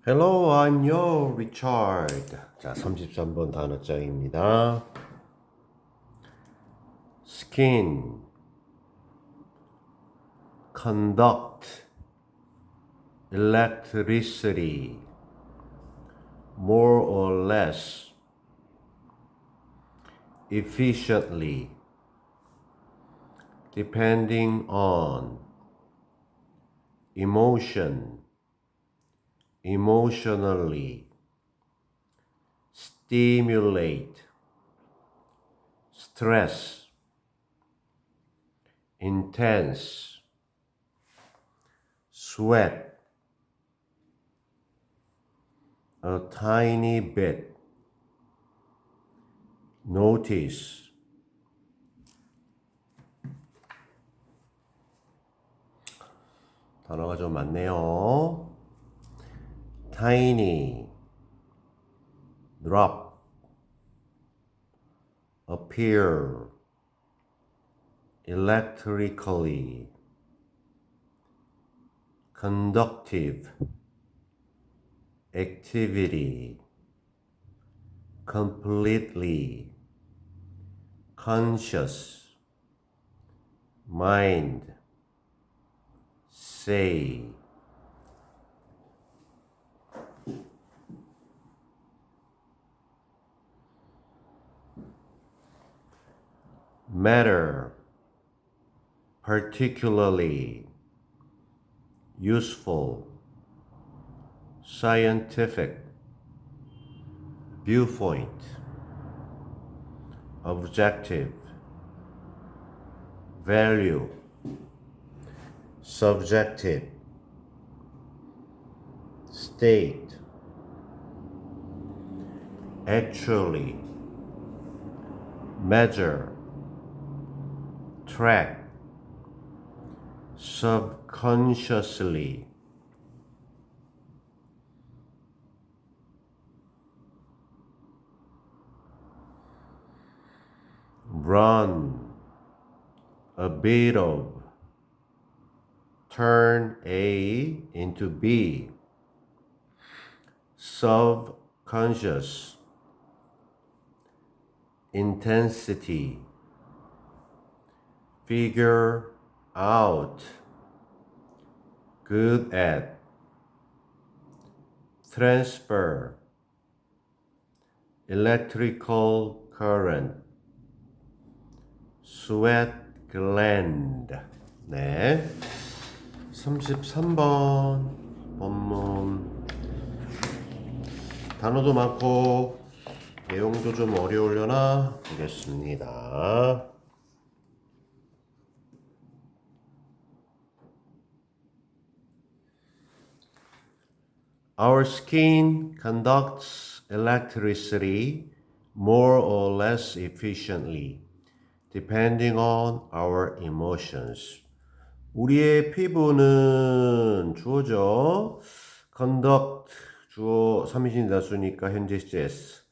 Hello, I'm your Richard. 자, 33번 단어장입니다. Skin, conduct, electricity, more or less, efficiently, depending on, emotion, emotionally, stimulate, stress, intense, sweat, a tiny bit, notice. 단어가 좀 많네요. tiny, drop, appear, electrically, conductive, activity, completely, conscious, mind, say. Matter, particularly, useful, scientific, viewpoint, objective, value, subjective, state, actually, measure, track, subconsciously, run, a bit of, turn A into B, subconscious, intensity, figure out, good at, transfer, electrical current, sweat gland. 네. 33번 본문. 단어도 많고 내용도 좀 어려우려나 보겠습니다. Our skin conducts electricity more or less efficiently, depending on our emotions. 우리의 피부는 주어죠. conduct 주어 3인칭 다수니까 현재 시제 S.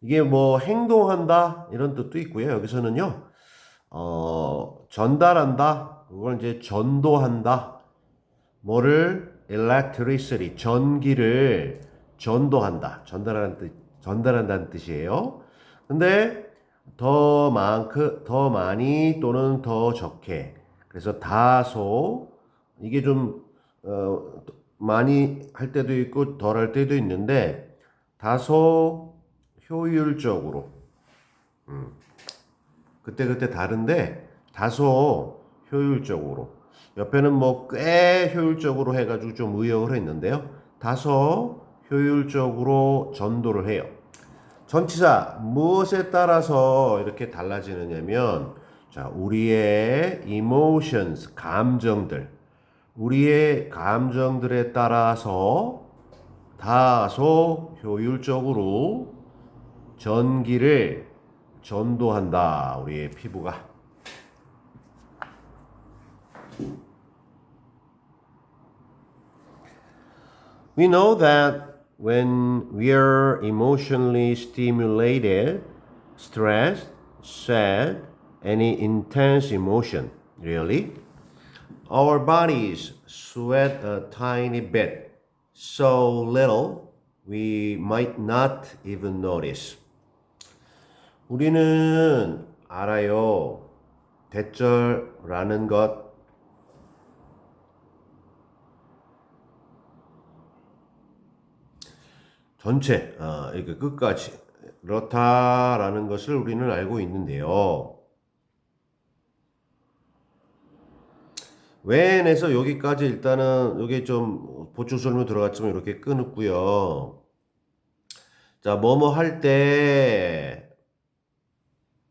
이게 뭐 행동한다 이런 뜻도 있고요. 여기서는요. 전달한다. 그걸 이제 전도한다. 뭐를 electricity 전기를 전도한다. 전달한다는 뜻이에요. 근데 더 많이 또는 더 적게. 그래서 다소 이게 좀 많이 할 때도 있고 덜 할 때도 있는데 다소 효율적으로 그때 다른데 다소 효율적으로 옆에는 뭐 꽤 효율적으로 해가지고 좀 의역을 했는데요. 다소 효율적으로 전도를 해요. 전치사 무엇에 따라서 이렇게 달라지느냐면 자 우리의 emotions 우리의 감정들에 따라서 다소 효율적으로 전기를 전도한다. 우리의 피부가. We know that when we are emotionally stimulated, stressed, sad, any intense emotion, really, our bodies sweat a tiny bit. so little we might not even notice. 우리는 알아요. 대절라는 것 전체 이렇게 끝까지 그렇다라는 것을 우리는 알고 있는데요. when에서 여기까지 일단은 여기 좀 보충 설명 들어갔지만 이렇게 끊었고요. 자, 뭐뭐 할 때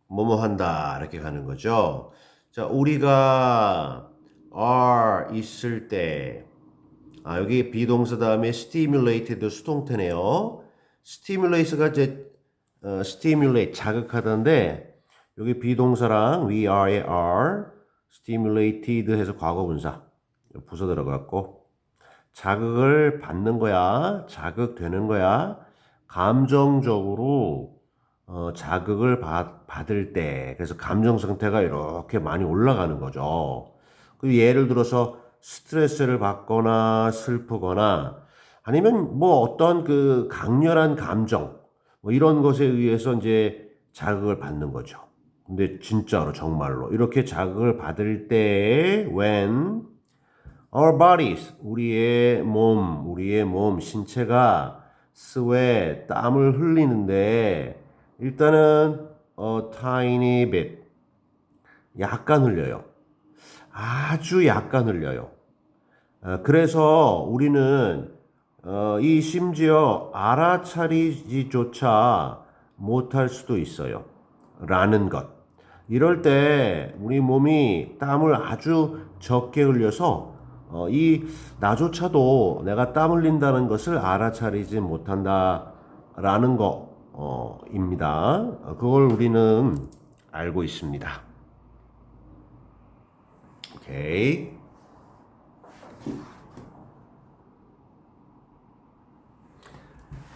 뭐뭐 한다 이렇게 가는 거죠. 자, 우리가 are 있을 때 여기 비동사 다음에 stimulated 수동태네요. stimulate가 이제 stimulate 자극하던데 여기 비동사랑 we are의 are stimulated 해서 과거분사 부서 들어갔고 자극을 받는 거야, 자극되는 거야. 감정적으로 자극을 받을 때 그래서 감정 상태가 이렇게 많이 올라가는 거죠. 그 예를 들어서 스트레스를 받거나 슬프거나 아니면 뭐 어떤 그 강렬한 감정 뭐 이런 것에 의해서 이제 자극을 받는 거죠. 근데 진짜로 정말로 이렇게 자극을 받을 때 when our bodies 우리의 몸 신체가 sweat 땀을 흘리는데 일단은 a tiny bit 약간 흘려요. 아주 약간 흘려요. 그래서 우리는 이 심지어 알아차리지조차 못할 수도 있어요. 라는 것. 이럴 때 우리 몸이 땀을 아주 적게 흘려서 이 나조차도 내가 땀 흘린다는 것을 알아차리지 못한다라는 거입니다. 그걸 우리는 알고 있습니다. 오케이.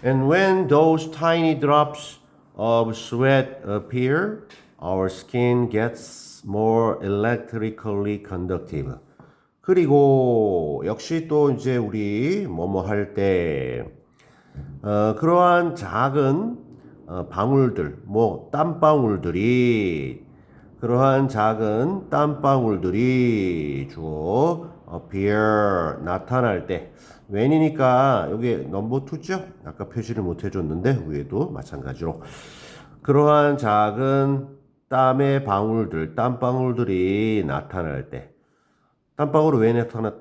And when those tiny drops of sweat appear, our skin gets more electrically conductive. 그리고 역시 또 이제 우리 뭐뭐 할 때 그러한 작은 방울들, 뭐 땀방울들이 그러한 작은 땀방울들이 주어 appear 나타날 때 when이니까 여기 넘버 2죠? 아까 표시를 못 해줬는데 위에도 마찬가지로 그러한 작은 땀의 방울들, 땀방울들이 나타날 때 땀방울이 왜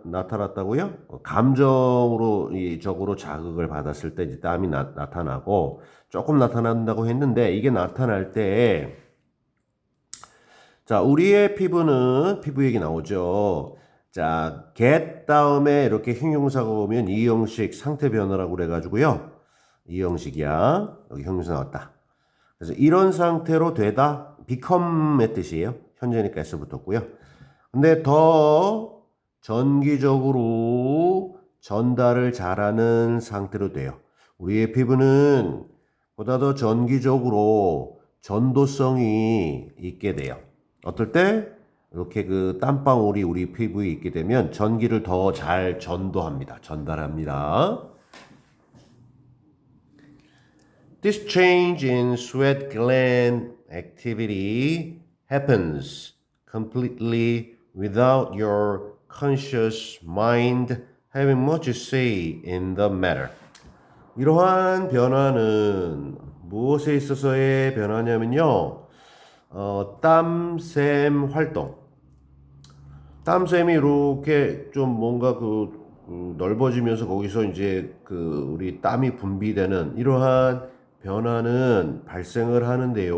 나타났다고요? 감정으로 적으로 자극을 받았을 때 이제 땀이 나타나고 조금 나타난다고 했는데 이게 나타날 때 자, 우리의 피부는 피부 얘기 나오죠. 자, get 다음에 이렇게 형용사가 오면 이 형식 상태 변화라고 그래가지고요. 이 형식이야. 여기 형용사 나왔다. 그래서 이런 상태로 되다 become의 뜻이에요. 현재니까 s 붙었고요. 근데 더 전기적으로 전달을 잘하는 상태로 돼요. 우리의 피부는 보다 더 전기적으로 전도성이 있게 돼요. 어떨 때 이렇게 그 땀방울이 우리 피부에 있게 되면 전기를 더 잘 전달합니다. This change in sweat gland activity happens completely without your conscious mind having much say in the matter. 이러한 변화는 무엇에 있어서의 변화냐면요. 땀샘 활동. 땀샘이 이렇게 좀 뭔가 넓어지면서 거기서 이제 우리 땀이 분비되는 이러한 변화는 발생을 하는데요.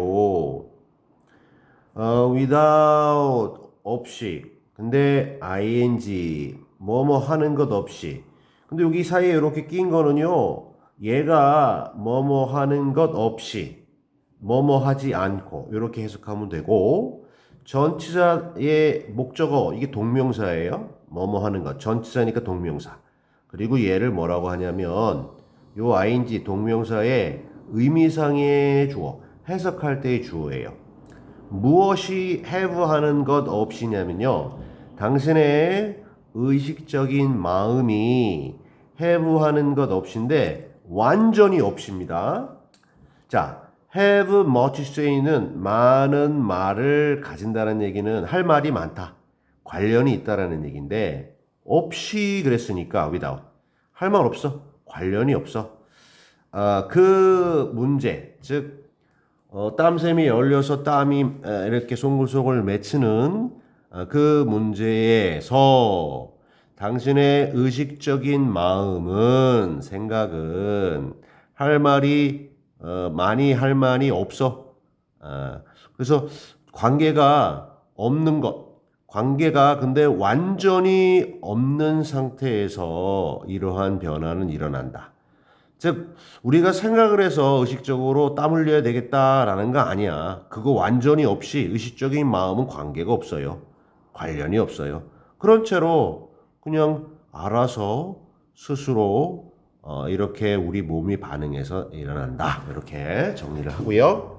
without 없이. 근데 ing 뭐뭐 하는 것 없이. 근데 여기 사이에 이렇게 낀 거는요. 얘가 뭐뭐 하는 것 없이 뭐뭐 하지 않고 이렇게 해석하면 되고 전치사의 목적어 이게 동명사예요. 뭐뭐 하는 것 전치사니까 동명사. 그리고 얘를 뭐라고 하냐면 요 ing 동명사의 의미상의 주어 해석할 때의 주어예요. 무엇이 have 하는 것 없이냐면요. 당신의 의식적인 마음이 have 하는 것 없이인데 완전히 없입니다. 자, have much to say는 많은 말을 가진다는 얘기는 할 말이 많다. 관련이 있다라는 얘기인데 없이 그랬으니까 without. 할 말 없어. 관련이 없어. 그 문제, 즉 땀샘이 열려서 땀이 이렇게 송글송글 맺히는 그 문제에서 당신의 의식적인 마음은, 생각은 할 말이 많이 할 말이 없어. 그래서 관계가 없는 것. 관계가 근데 완전히 없는 상태에서 이러한 변화는 일어난다. 즉 우리가 생각을 해서 의식적으로 땀 흘려야 되겠다라는 거 아니야. 그거 완전히 없이 의식적인 마음은 관계가 없어요. 관련이 없어요. 그런 채로 그냥 알아서 스스로 이렇게 우리 몸이 반응해서 일어난다. 이렇게 정리를 하고요.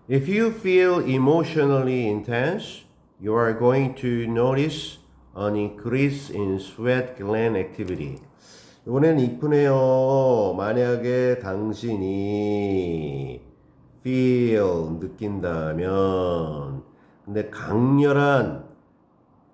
If you feel emotionally intense, you are going to notice an increase in sweat gland activity. 이번엔 이쁘네요. 만약에 당신이 feel 느낀다면, 근데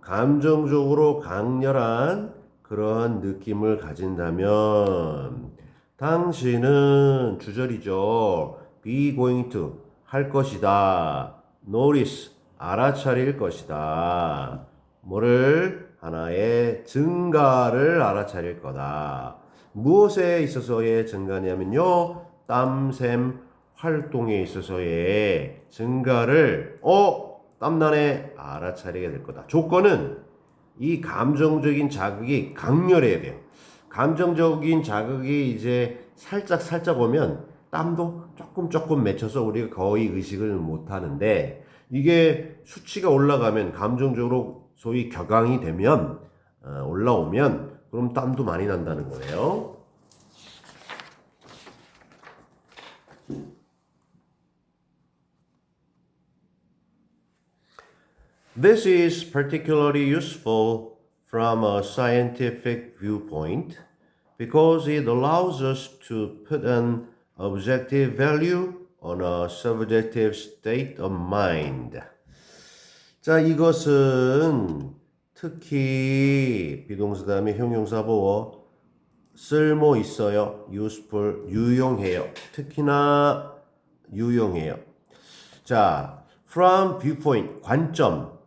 감정적으로 강렬한 그러한 느낌을 가진다면, 당신은 주절이죠. be going to 할 것이다. notice 알아차릴 것이다. 뭐를? 하나의 증가를 알아차릴 거다. 무엇에 있어서의 증가냐면요. 땀샘 활동에 있어서의 증가를 땀나네 알아차리게 될 거다. 조건은 이 감정적인 자극이 강렬해야 돼요. 감정적인 자극이 이제 살짝 오면 땀도 조금 맺혀서 우리가 거의 의식을 못 하는데 이게 수치가 올라가면 감정적으로 소위 격앙이 되면 올라오면 그럼 땀도 많이 난다는 거예요. This is particularly useful from a scientific viewpoint because it allows us to put an objective value on a subjective state of mind. 자, 이것은 특히 비동사 다음에 형용사 보어 쓸모 있어요. useful 유용해요. 특히나 유용해요. 자, from viewpoint 관점.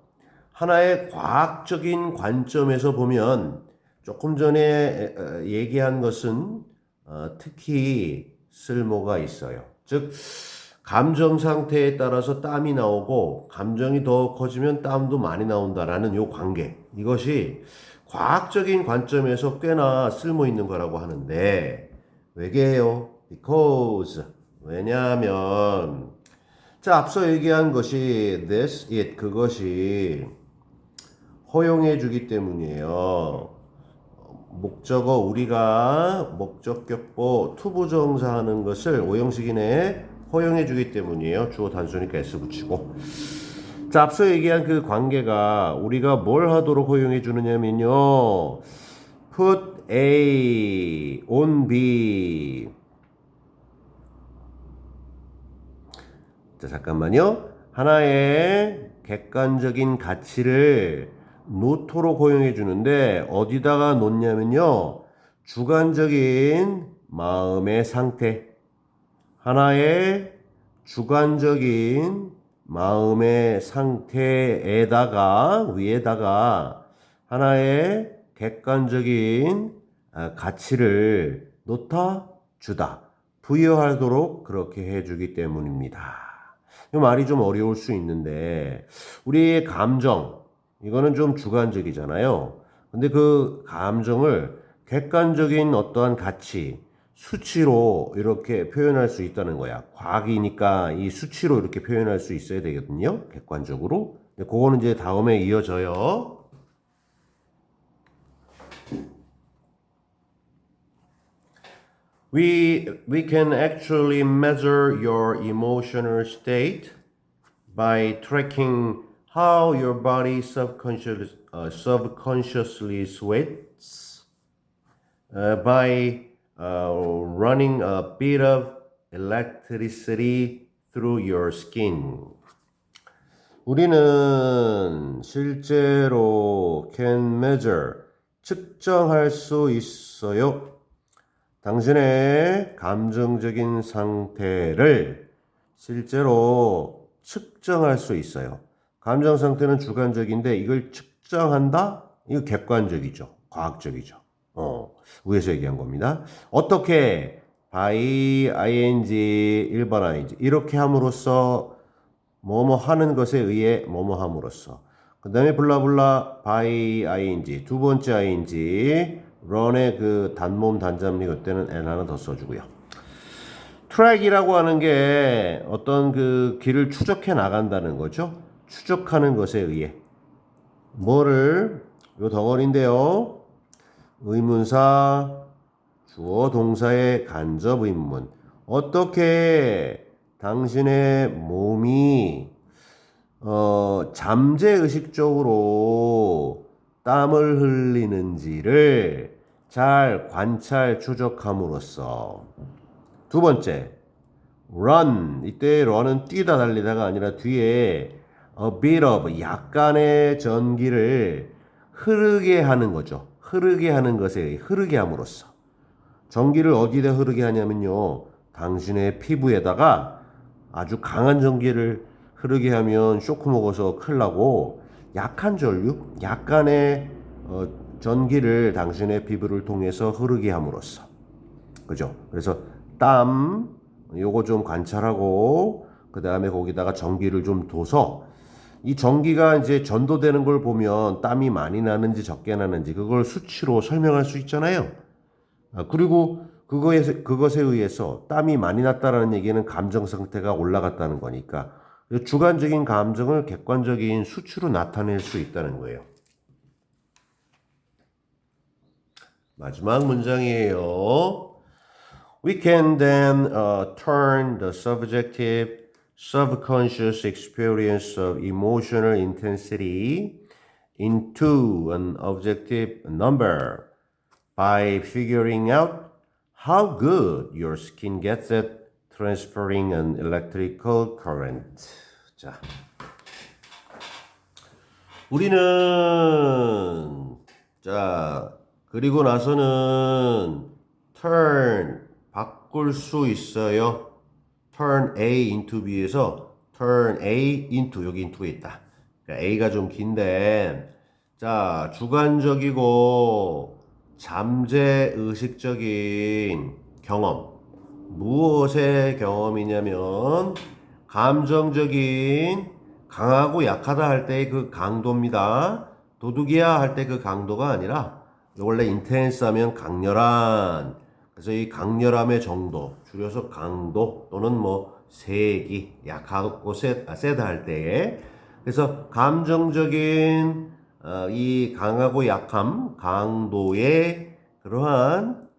하나의 과학적인 관점에서 보면 조금 전에 얘기한 것은 특히 쓸모가 있어요. 즉 감정 상태에 따라서 땀이 나오고 감정이 더 커지면 땀도 많이 나온다라는 요 관계. 이것이 과학적인 관점에서 꽤나 쓸모 있는 거라고 하는데 왜게요? Because 왜냐하면 자 앞서 얘기한 것이 this, it 그것이 허용해 주기 때문이에요. 목적어 우리가 목적격보 투부정사 하는 것을 오형식이네 허용해 주기 때문이에요. 주어 단수니까 S 붙이고. 자, 앞서 얘기한 그 관계가 우리가 뭘 하도록 허용해 주느냐면요. put A on B. 자, 잠깐만요. 하나의 객관적인 가치를 놓도록 허용해 주는데 어디다가 놓냐면요. 주관적인 마음의 상태. 하나의 주관적인 마음의 상태에다가 위에다가 하나의 객관적인 가치를 놓다 주다 부여하도록 그렇게 해주기 때문입니다. 이 말이 좀 어려울 수 있는데 우리의 감정 이거는 좀 주관적이잖아요. 근데 그 감정을 객관적인 어떠한 가치 수치로 이렇게 표현할 수 있다는 거야. 과학이니까 이 수치로 이렇게 표현할 수 있어야 되거든요. 객관적으로. 그거는 이제 다음에 이어져요. We can actually measure your emotional state by tracking how your body subconsciously sweats by running a bit of electricity through your skin. 우리는 실제로 can measure, 측정할 수 있어요. 당신의 감정적인 상태를 실제로 측정할 수 있어요. 감정 상태는 주관적인데 이걸 측정한다? 이거 객관적이죠. 과학적이죠. 위에서 얘기한 겁니다. 어떻게? by ing, 1번 ing. 이렇게 함으로써 뭐뭐 하는 것에 의해 뭐뭐 함으로써. 그 다음에 블라블라 by ing. 두 번째 ing. run의 그 단모음 단자음리 그때는 n 하나 더 써주고요. 트랙이라고 하는 게 어떤 그 길을 추적해 나간다는 거죠. 추적하는 것에 의해. 뭐를? 요 덩어리인데요. 의문사, 주어 동사의 간접 의문. 어떻게 당신의 몸이 잠재의식적으로 땀을 흘리는지를 잘 관찰 추적함으로써. 두 번째, run. 이때 run은 뛰다 달리다가 아니라 뒤에 a bit of 약간의 전기를 흐르게 하는 거죠. 흐르게 하는 것에 의해 흐르게 함으로써. 전기를 어디다 흐르게 하냐면요. 당신의 피부에다가 아주 강한 전기를 흐르게 하면 쇼크 먹어서 큰일 나고 약한 전류, 약간의 전기를 당신의 피부를 통해서 흐르게 함으로써. 그죠? 그래서 땀, 요거 좀 관찰하고 그 다음에 거기다가 전기를 좀 둬서 이 전기가 이제 전도되는 걸 보면 땀이 많이 나는지 적게 나는지 그걸 수치로 설명할 수 있잖아요. 그리고 그것에 의해서 땀이 많이 났다라는 얘기는 감정 상태가 올라갔다는 거니까 주관적인 감정을 객관적인 수치로 나타낼 수 있다는 거예요. 마지막 문장이에요. We can then turn the subjective, subconscious experience of emotional intensity into an objective number by figuring out how good your skin gets at transferring an electrical current. 자, 우리는 그리고 나서는 turn 바꿀 수 있어요. turn A into B에서 turn A into 여기 into에 있다. 그러니까 A가 좀 긴데 자, 주관적이고 잠재의식적인 경험. 무엇의 경험이냐면 감정적인 강하고 약하다 할 때의 그 강도입니다. 도둑이야 할 때 그 강도가 아니라 원래 intense 하면 강렬한. 그래서 이 강렬함의 정도 줄여서 강도 또는 뭐 세기 약하고 세다 할 때에 그래서 감정적인 이 강하고 약함 강도의 그러한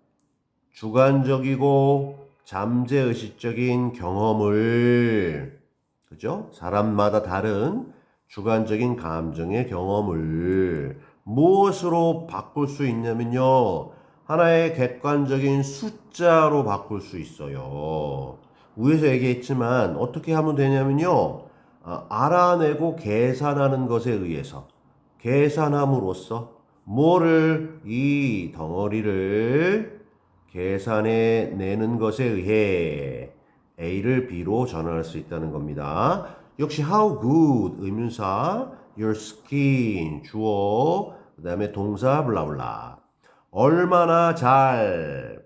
주관적이고 잠재의식적인 경험을 그죠? 사람마다 다른 주관적인 감정의 경험을 무엇으로 바꿀 수 있냐면요. 하나의 객관적인 숫자로 바꿀 수 있어요. 위에서 얘기했지만 어떻게 하면 되냐면요. 알아내고 계산하는 것에 의해서 계산함으로써 뭐를 이 덩어리를 계산해 내는 것에 의해 A를 B로 전환할 수 있다는 겁니다. 역시 how good 의문사 your skin 주어 그 다음에 동사 블라블라 얼마나 잘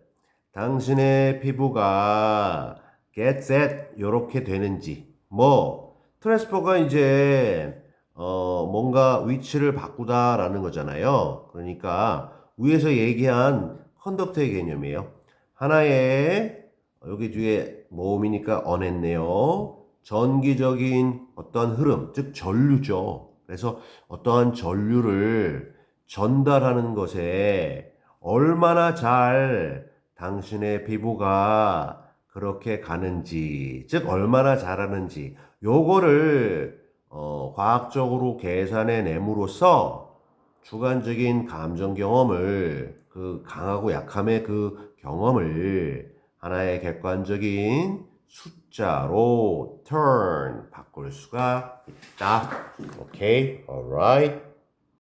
당신의 피부가 gets at 요렇게 되는지 뭐 트랜스퍼가 이제 뭔가 위치를 바꾸다라는 거잖아요. 그러니까 위에서 얘기한 컨덕터의 개념이에요. 하나의 여기 뒤에 모음이니까 언했네요. 전기적인 어떤 흐름, 즉 전류죠. 그래서 어떠한 전류를 전달하는 것에 얼마나 잘 당신의 피부가 그렇게 가는지, 즉 얼마나 잘하는지 요거를 과학적으로 계산해 nem으로써 주관적인 감정 경험을 그 강하고 약함의 그 경험을 하나의 객관적인 숫자로 turn 바꿀 수가 있다. 오케이, alright.